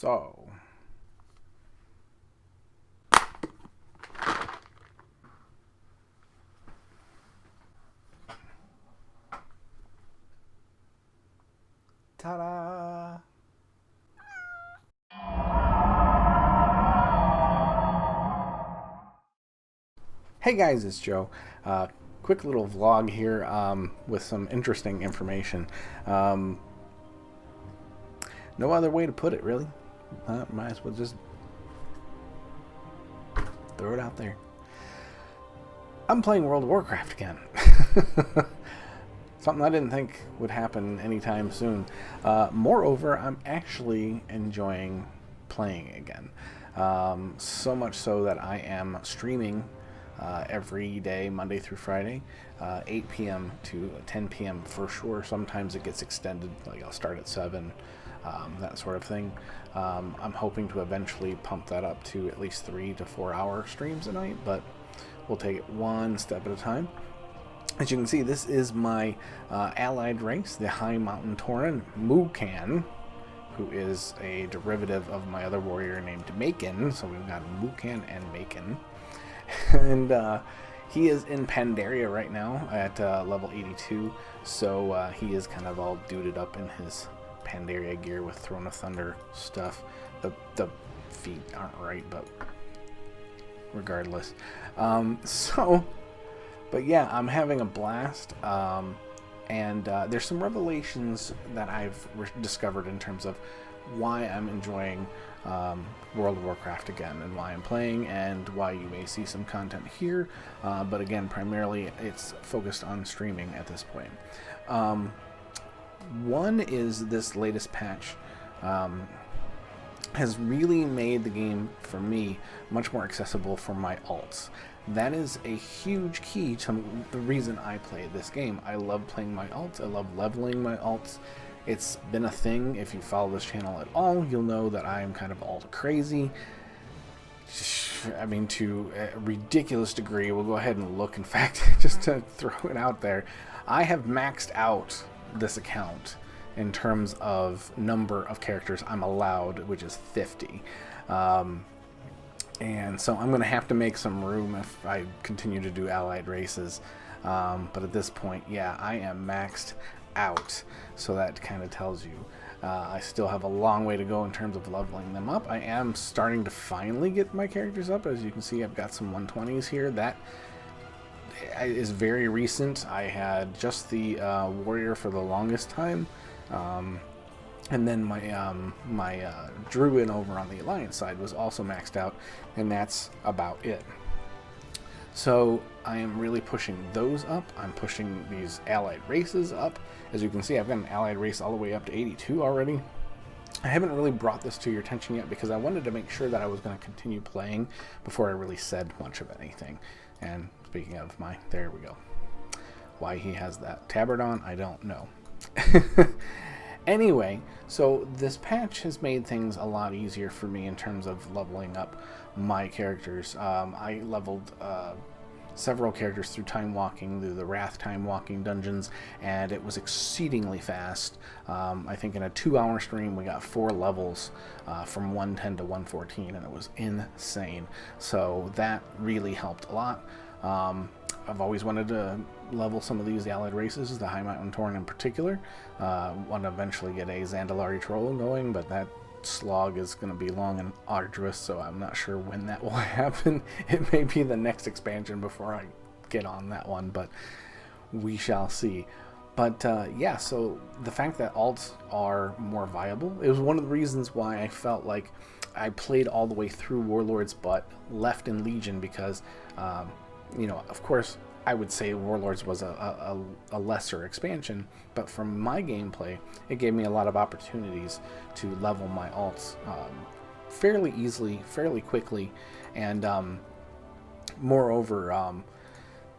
So, ta-da! Hey guys, it's Joe. Quick little vlog here with some interesting information. Um, no other way to put it, really. Might as well just throw it out there. I'm playing World of Warcraft again. Something I didn't think would happen anytime soon. Moreover, I'm actually enjoying playing again. So much so that I am streaming every day, Monday through Friday, 8 p.m. to 10 p.m. for sure. Sometimes it gets extended, like I'll start at 7, that sort of thing. I'm hoping to eventually pump that up to at least 3 to 4 hour streams a night, but we'll take it one step at a time. As you can see, this is my allied race, the High Mountain Tauren Mukan, who is a derivative of my other warrior named Macon. So we've got Mukan and Macon. And he is in Pandaria right now at level 82. So he is kind of all duded up in his Pandaria gear with Throne of Thunder stuff. The feet aren't right, but regardless. But yeah, I'm having a blast, and there's some revelations that I've discovered in terms of why I'm enjoying World of Warcraft again, and why I'm playing, and why you may see some content here, but again, primarily it's focused on streaming at this point. One is this latest patch has really made the game, for me, much more accessible for my alts. That is a huge key to the reason I play this game. I love playing my alts. I love leveling my alts. It's been a thing. If you follow this channel at all, you'll know that I am kind of alt crazy. I mean, to a ridiculous degree. We'll go ahead and look. In fact, just to throw it out there, I have maxed out this account in terms of number of characters I'm allowed, which is 50. And so I'm going to have to make some room if I continue to do allied races. But at this point, yeah, I am maxed out. So that kind of tells you I still have a long way to go in terms of leveling them up. I am starting to finally get my characters up. As you can see, I've got some 120s here. That is very recent. I had just the warrior for the longest time. And then my druid over on the alliance side was also maxed out, and that's about it. So I am really pushing those up. I'm pushing these allied races up. As you can see, I've got an allied race all the way up to 82 already. I haven't really brought this to your attention yet because I wanted to make sure that I was going to continue playing before I really said much of anything. And speaking of there we go. Why he has that tabard on, I don't know. Anyway, so this patch has made things a lot easier for me in terms of leveling up my characters. I leveled several characters through time walking, through the Wrath time walking dungeons, and it was exceedingly fast. I think in a 2-hour stream we got 4 levels from 110 to 114, and it was insane. So that really helped a lot. I've always wanted to level some of these allied races, the High Mountain Tauren in particular. Want to eventually get a Zandalari Troll going, but that slog is going to be long and arduous, so I'm not sure when that will happen. It may be the next expansion before I get on that one, but we shall see. But yeah, so the fact that alts are more viable, it was one of the reasons why I felt like I played all the way through Warlords but left in Legion, because you know, of course, I would say Warlords was a lesser expansion, but from my gameplay, it gave me a lot of opportunities to level my alts fairly easily, fairly quickly, and moreover,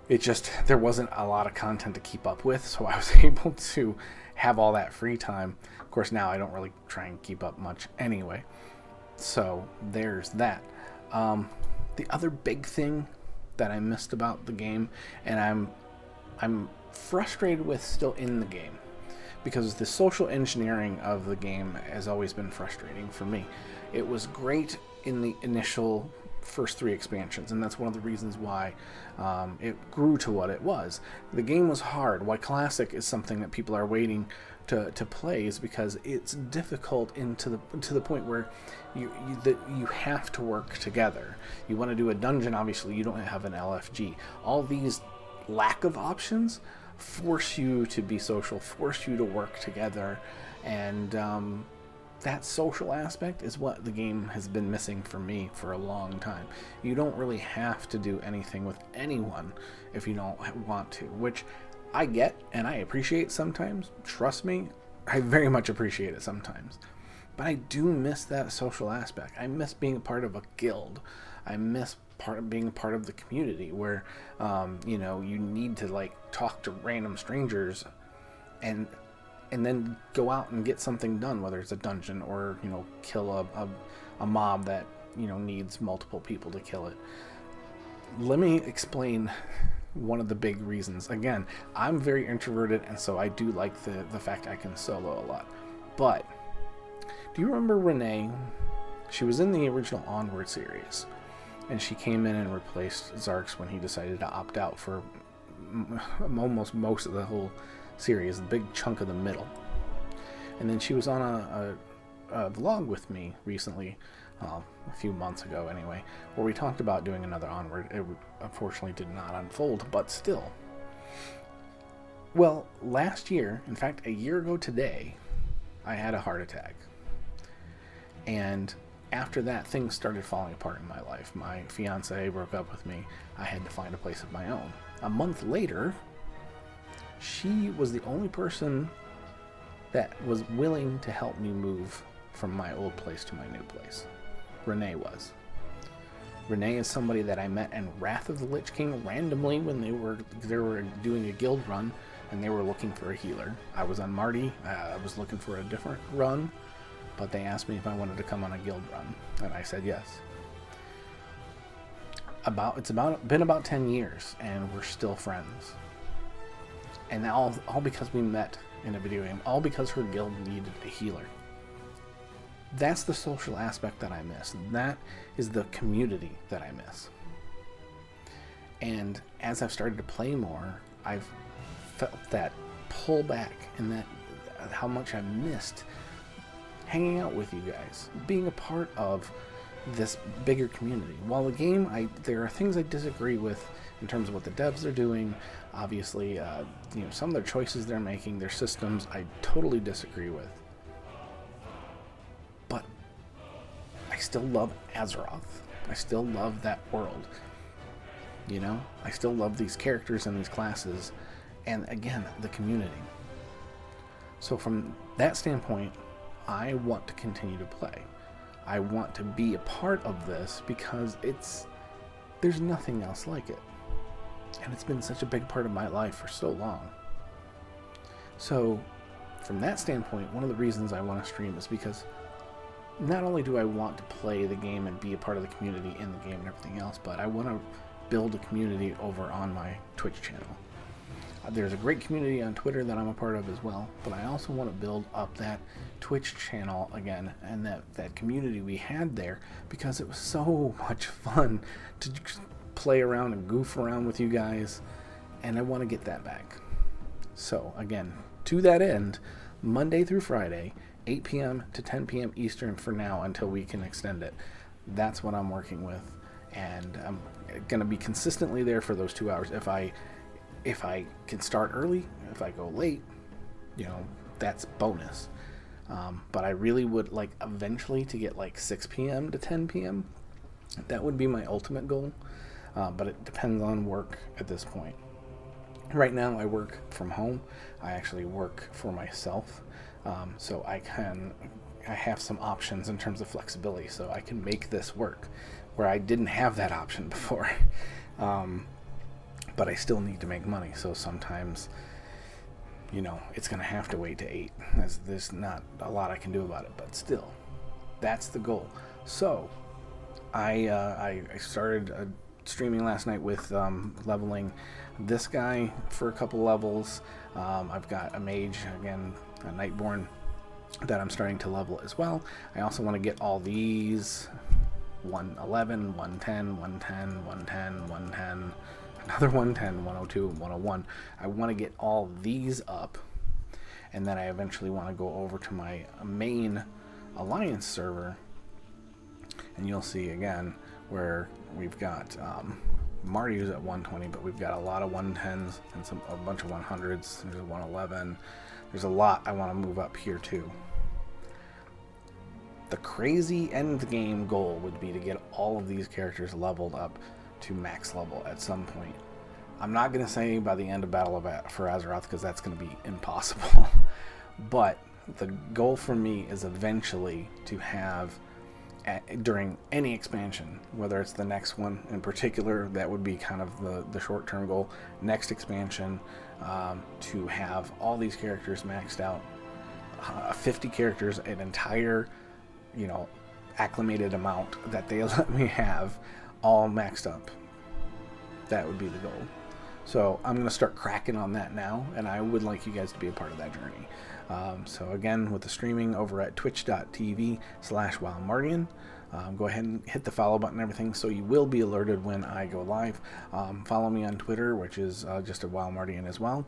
there wasn't a lot of content to keep up with, so I was able to have all that free time. Of course, now I don't really try and keep up much anyway, so there's that. The other big thing that I missed about the game, and I'm frustrated with still in the game, because the social engineering of the game has always been frustrating for me. It was great in the initial first 3 expansions, and that's one of the reasons why it grew to what it was. The game was hard. Why Classic is something that people are waiting to play is because it's difficult to the point where you have to work together. You want to do a dungeon, obviously you don't have an LFG. All these lack of options force you to be social, force you to work together, and that social aspect is what the game has been missing for me for a long time. You don't really have to do anything with anyone if you don't want to, which I get and I appreciate sometimes. Trust me, I very much appreciate it sometimes. But I do miss that social aspect. I miss being a part of a guild. I miss being a part of the community where, you need to like talk to random strangers and then go out and get something done, whether it's a dungeon or, kill a mob that, needs multiple people to kill it. Let me explain one of the big reasons. Again, I'm very introverted, and so I do like the fact I can solo a lot. But do you remember Renee? She was in the original Onward series, and she came in and replaced Zarx when he decided to opt out for almost most of the whole series, the big chunk of the middle. And then she was on a vlog with me recently, a few months ago anyway, where we talked about doing another Onward. It unfortunately did not unfold, but still. Well, last year, in fact a year ago today, I had a heart attack. And after that, things started falling apart in my life. My fiance broke up with me. I had to find a place of my own. A month later, she was the only person that was willing to help me move from my old place to my new place. Renee was. Renee is somebody that I met in Wrath of the Lich King randomly when they were doing a guild run and they were looking for a healer. I was on Marty. I was looking for a different run, but they asked me if I wanted to come on a guild run, and I said yes. It's been about 10 years, and we're still friends. And all because we met in a video game, all because her guild needed a healer. That's the social aspect that I miss. That is the community that I miss. And as I've started to play more, I've felt that pull back and that how much I've missed hanging out with you guys, being a part of this bigger community. While the game, there are things I disagree with in terms of what the devs are doing. Obviously, some of their choices they're making, their systems, I totally disagree with. But I still love Azeroth. I still love that world. I still love these characters and these classes. And again, the community. So from that standpoint, I want to continue to play. I want to be a part of this because there's nothing else like it. And it's been such a big part of my life for so long. So from that standpoint, one of the reasons I want to stream is because not only do I want to play the game and be a part of the community in the game and everything else, but I want to build a community over on my Twitch channel. There's a great community on Twitter that I'm a part of as well, but I also want to build up that Twitch channel again and that community we had there, because it was so much fun to play around and goof around with you guys, and I want to get that back. So again, to that end, Monday through Friday, 8 p.m. to 10 p.m. Eastern for now until we can extend it. That's what I'm working with, and I'm going to be consistently there for those 2 hours. If I can start early, if I go late, that's bonus. But I really would like eventually to get like 6 p.m. to 10 p.m. That would be my ultimate goal, but it depends on work at this point. Right now I work from home. I actually work for myself, so I have some options in terms of flexibility, so I can make this work where I didn't have that option before. But I still need to make money, so sometimes, it's going to have to wait to 8. There's not a lot I can do about it, but still, that's the goal. So, I started streaming last night with leveling this guy for a couple levels. I've got a mage, again, Nightborn that I'm starting to level as well. I also want to get all these 111, 110, 110, 110, 110, another 110, 102, and 101. I want to get all these up, and then I eventually want to go over to my main Alliance server, and you'll see again where we've got Marty's at 120, but we've got a lot of 110s and a bunch of 100s. There's a 111. There's a lot I want to move up here too. The crazy end game goal would be to get all of these characters leveled up to max level at some point. I'm not going to say by the end of Battle for Azeroth, because that's going to be impossible. But the goal for me is eventually to have, during any expansion, whether it's the next one in particular, that would be kind of the short-term goal, next expansion, to have all these characters maxed out, 50 characters, an entire, acclimated amount that they let me have, all maxed up. That would be the goal. So I'm going to start cracking on that now, and I would like you guys to be a part of that journey. So again, with the streaming over at twitch.tv/WoWMartiean, go ahead and hit the follow button and everything so you will be alerted when I go live. Follow me on Twitter, which is just at WoWMartiean as well,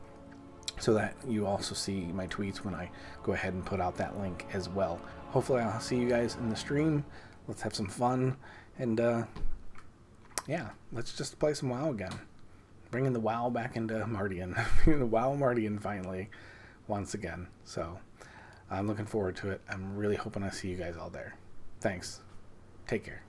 so that you also see my tweets when I go ahead and put out that link as well. Hopefully I'll see you guys in the stream. Let's have some fun, and yeah, let's just play some WoW again. Bringing the WoW back into Martiean. The WoWMartiean finally, once again. So I'm looking forward to it. I'm really hoping I see you guys all there. Thanks. Take care.